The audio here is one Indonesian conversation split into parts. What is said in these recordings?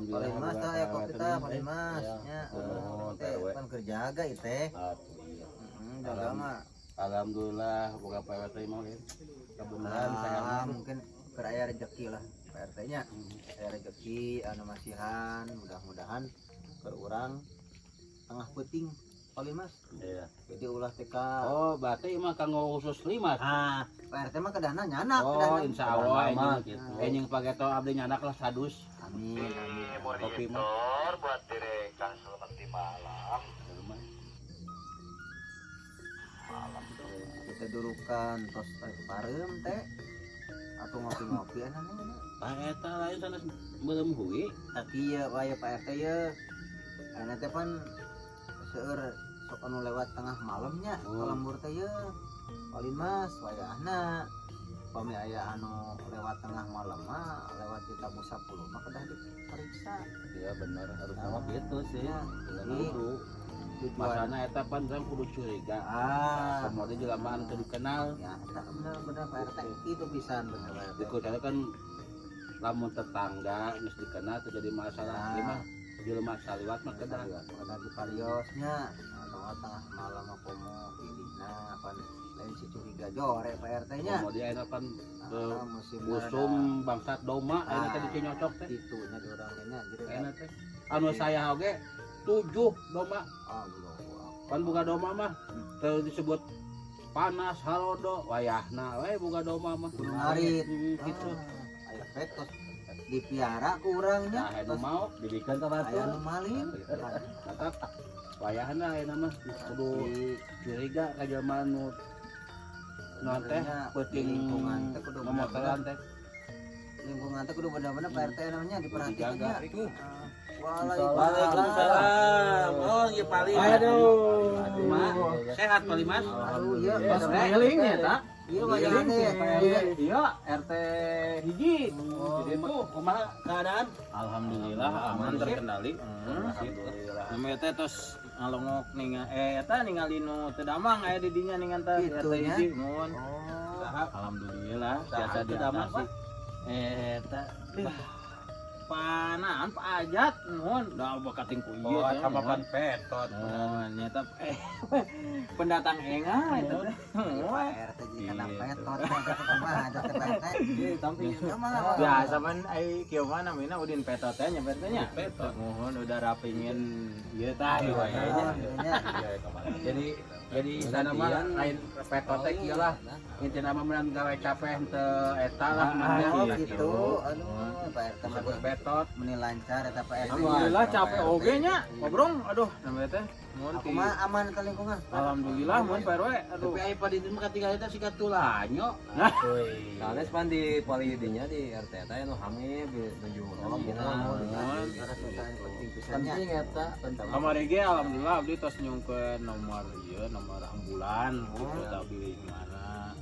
alhamdulillah. Paling mas tah ya kok kita paling mas nya. Teh kan kerja jaga teh. Jaga mah. Alhamdulillah boga PRT mah kebenaran saya mungkin keraya rezeki lah PRT nya. Saya rezeki anu masihan mudah-mudahan keur urang tengah peuting paling mas. Iya. Jadi ulah TK. Oh, berarti mah kanggo khusus limas. PRT mah kedana nyanak Oh, insyaallah enjing pageto abdi nyanak lah sadus. Amin. Kopi mah buat direkan selamat di malam. Kita durukan tos parem teh atau ngopi-ngopi anana. Pak eta lain sana belum hui. Tapi ya waya PRT ya. Ana teh pan seueur sok anu lewat tengah malamnya kalembur teh ya. Paling mas wayahna pami aya anu lewat tengah malam mah lewat di tamu 10 mah kedah diperiksa. Iya benar harus sama gitu sih. Kudu masana eta pan orang kudu curiga. Kemudian jelema anu teu dikenal. Ya, eta bener-bener PRT itu pisan bener PRT. Dikucana kan lamun tetangga geus dikenal terjadi masalah lima jelema saliwat mah kedah di pariosnya tengah malam aku mau pilihna pan lain si curiga jore PRT nya. Kemudian eta pan busum bangsat doma aya teh dicocok teh. Itunya di urang nya gitu. Aya teh. Anu saya oge 7 doma. Kan buka doma mah teu disebut panas halodo wayahna we buka doma mah ngarit gitu. Aya petos dipiara ku urangnya. Nah, anu mau dibikin ka batu. Aya anu malin. Tetap wayahna aya mah kudu curiga ka jelema nu non teh peuting lingkungan teh kudu motoran teh. Lingkungan teh kudu bener-bener PRT namanya diperhatikan ya. Waalaikumsalam. Oh, ieu Pali. Aduh. Mak, sehat Pali Mas? Aduh, iya. Eling ya, tak? Iya, wayahna ya. Iya, RT hiji. Jadi itu kumaha keadaan? Alhamdulillah aman terkendali. Alhamdulillah. Namanya teh tos ngalongok eta ningali nu teu damang aya di dinya ningan teh RT Itunya? hiji mun. Alhamdulillah Biasa biasa damang diatasi. Eta panaan pajat mun da bakating ku ieu teh. Kapapan petot. Nyata pendatang enga eta teh. PRT jadi kadang petot kumaha ada PRT. Tapi Ya mah biasa man ai kieu mah namina udin petot teh nya nya. Petot. Mohon udah rapingin ieu tah ieu wae. Jadi sana mah lain petot teh kieu lah. Intina mah meunang gawe capek teu eta lah Oh mah gitu. Aduh, PRT mah petot. meni lancar eta PRT. Alhamdulillah capek oge nya. Ngobrong aduh namanya teh. Mun Aku mah aman ke lingkungan. alhamdulillah mun PRW aduh. Tapi ai padi mah katinggal eta siga tulanyo. Soalnya pan di palidinya di RT eta anu hamil menuju rom Penting eta Kamari ge alhamdulillah abdi tos nyungkeun nomor ieu nomor ambulan gitu da pilih mana.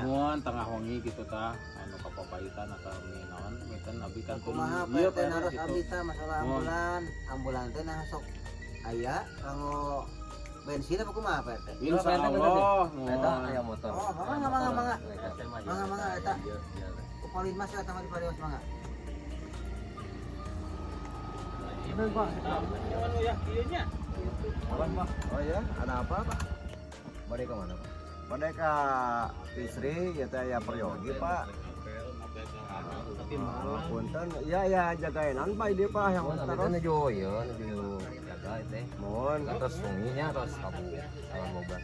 Mun tengah wengi gitu tah anu kapapaitan atau naon miten abdi kan kumaha ieu PRT naros abdi teh masalah ambulan teh nah sok aya kanggo bensin apa kumaha PRT? insyaallah eta aya motor. Oh, mangga eta. Kupalit mas eta mah di parios mangga. anu ya ieu nya. Oh ya, ada apa Pak? Bade ke mana Pak? Bade ka istri ya teh ya peryogi Pak. Punten, ya jagaenan Pak dia Pak yang terus nuju jaga teh. Mohon atas sunginya atas kabu salam loba.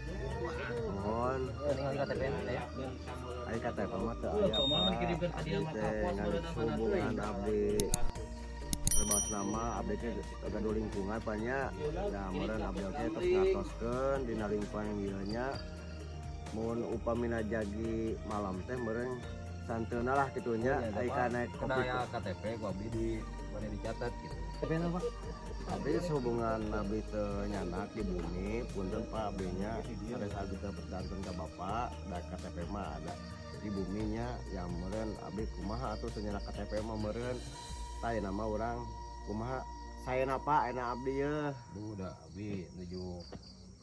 Mohon ningali KTP ya. Ai KTP mah teu aya. Hubungan abdi terbahas nama abdi teh gaduh lingkungan banyak. Da meureun abdi teh terus ngatoskeun dina lingkungan ieu nya. Mun upamina jagi malam teh meureun santeuna lah kitunya ai kana kopi KTP ku abdi di bade dicatat gitu. KTP apa? Abdi sehubungan abdi teu nyanak di bumi punten Pak abdinya ada abdi teh berdanten ka Bapak da KTP mah ada di buminya yang meureun abdi kumaha atuh teu nyanak KTP mah meureun tah nama urang kumaha saena Pak enak abdi ye udah abdi nuju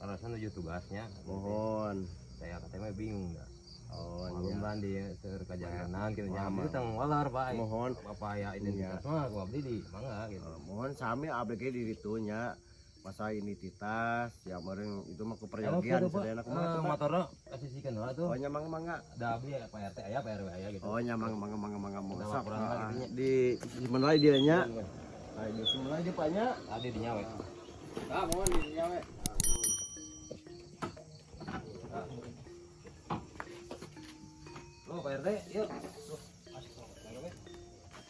karena nuju tugasnya mohon saya katanya bingung dah Oh Malum nya. lan di seueur kajanganan kitu nya. Mama. Abdi teng walar Pak. Mohon Papaya identitas mah ku abdi di mangga gitu. mohon sami abdi ge di ditu nya. Masa identitas ya meureun itu mah keperjagian sadayana kumaha tuh, Pak? Motorna kasisikeun heula tuh. Oh nya mangga. Da abdi Pak RT aya Pak RW aya gitu. Oh nya mangga Udah kurang lagi nya. di semenai dia nya. Nah, di semenai dia Pak nya. Abdi di nyawe. Ah, mohon di nyawe. Oh Pak RT, yuk.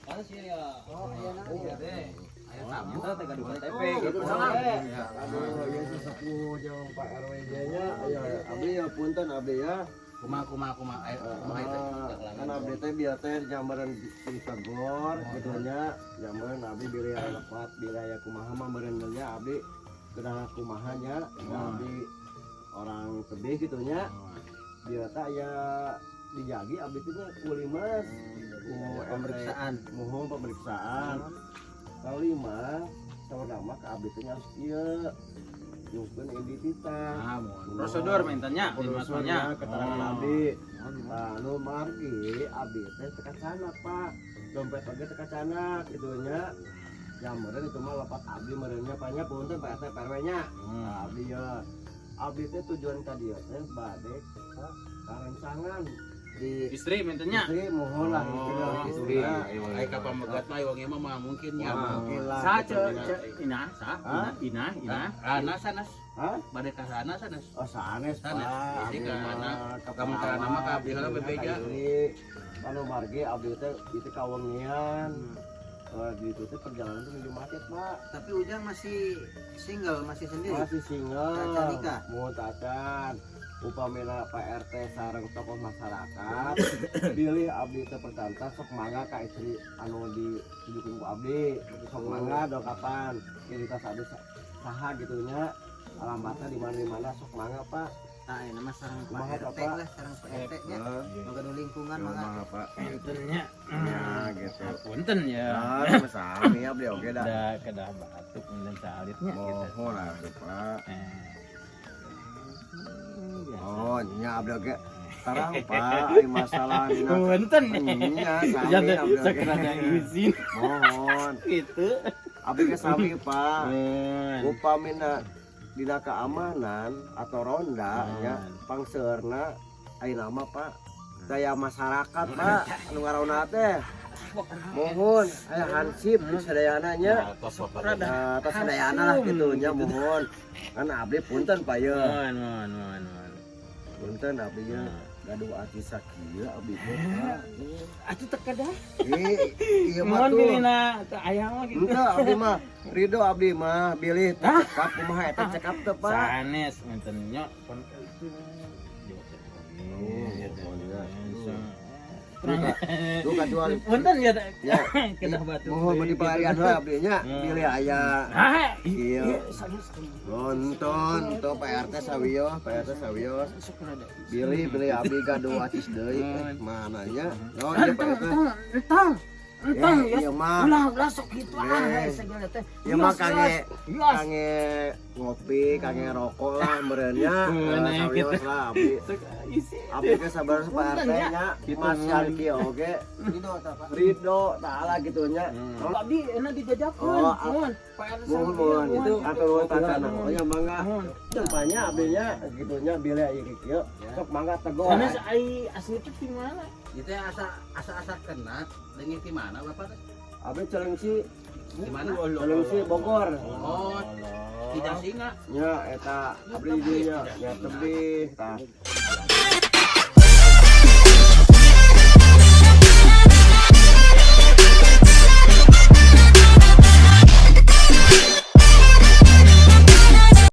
Mana sih ya? Oh iya deh. Aya tamu teh gaduh KTP gitu. Aduh, ya sesepuh jeung Pak RW nya. Ya abdi ya punten abdi ya. Kumaha itu. Kan abdi teh biar teh jambaran ditegor gitu nya. Jambaran abdi bilih aya lepat, bilih aya kumaha mah meureun nya abdi kedah kumaha nya. Abdi orang tebih gitu nya. Biar teh aya dijagi abdi teh nya kulimas. Pemeriksaan. Mohon pemeriksaan. Kalau 5 sama nama ke abdi teh nya harus ieu. Nyukeun identitas. Ah, mohon. Prosedur mintannya, Prosedurnya dimasuknya. keterangan abdi. Nah, nu margi abdi teh teka canak, Pak. Dompet oge teka canak gitu nya. Ya meureun itu mah lepat abdi meureunnya Pak nya punten Pak RT PRW nya. Nah, abdi ya. Abdi teh tujuan ka dieu teh bade ka karencangan di Istri mintannya. istri mohon lah Oh, istri. Ai ka pamegat mah wangi mah mungkin nya. Mungkin lah. Sa gitu nya. ina, sa Hah? ina. Ana sanes. Hah? Bade ka sana sanes. Oh, sanes Pak. Sanes. Jadi Abdi ka mah anak, ka kamu ka perawat, nama ka abdi heula gitu nya, bebeja. ka iri. Kalau margi abdi teh itu kawengian. Gitu teh perjalanan tuh menuju macet, Pak. Tapi Ujang masih single, masih sendiri. Masih single. Caca nikah? Mau tacan. Upamina Pak RT sareng tokoh masyarakat pilih abdi teh percantas sok mangga ka istri anu ditujukeun ku abdi sok mangga kapan identitas abdi saha gitu nya alamatnya di mana sok mangga Pak. Nah, ini mah sareng Pak Kumaha, RT Pak? lah, sareng Pak RT nya. Gaduh lingkungan mah. Mangga Pak. Mintannya. Ya gitu. Punten ya. Nah, sama sami abdi oge dah. Udah kedah batuk dan salitnya gitu. Mohon atuh Pak. Biasa. Oh, nya abdi oge tarang Pak, ai masalah dina. Punten. Nya sami Jangan abdi oge. sakrada izin Mohon. gitu. Abdi ke sami Pak. Mun. Upamina dina keamanan atau ronda nya pangseurna aya nama Pak daya masyarakat Pak anu ngaranna teh mohon aya hansip di sadayana nya Tos atas sadayana lah gitu nya mohon kan abdi punten Pak ye Mohon. punten abdi ye gaduh ati sakieu abdi teh Pak Atuh teu kedah. ieu mah Mohon tuh pilihna teu aya mah gitu. enggak abdi mah ridho abdi mah bilih cekap kumaha eta cekap teh Pak. Sanes mintennya pun Tuh kecuali punten ya ya kedah batu. mohon di pelarian we abdi nya bilih aya Ah, ieu nonton tuh PRT sawiyo bilih abdi gaduh atis deui mana nya naon ieu PRT ieu mah ulah sok kitu segala teh. ieu mah kange ngopi kange rokok lah meureunnya sawiyo lah abdi abdi ke sabar PRT nya Mas Yarki oge Ridho atau Pak? ridho taala gitu nya Abdi enak dijajakeun. Oh, Mohon. mohon itu atau tacana oh ya mangga tempatnya abdinya gitunya bila ieu kieu sok mangga tegor Sanes ai asli teh di mana? Itu asa kena leungit di mana Bapak teh? abdi Celengsi Di mana? Celengsi Bogor Oh, tidak singa. nya eta abdi dieu nya tebih tah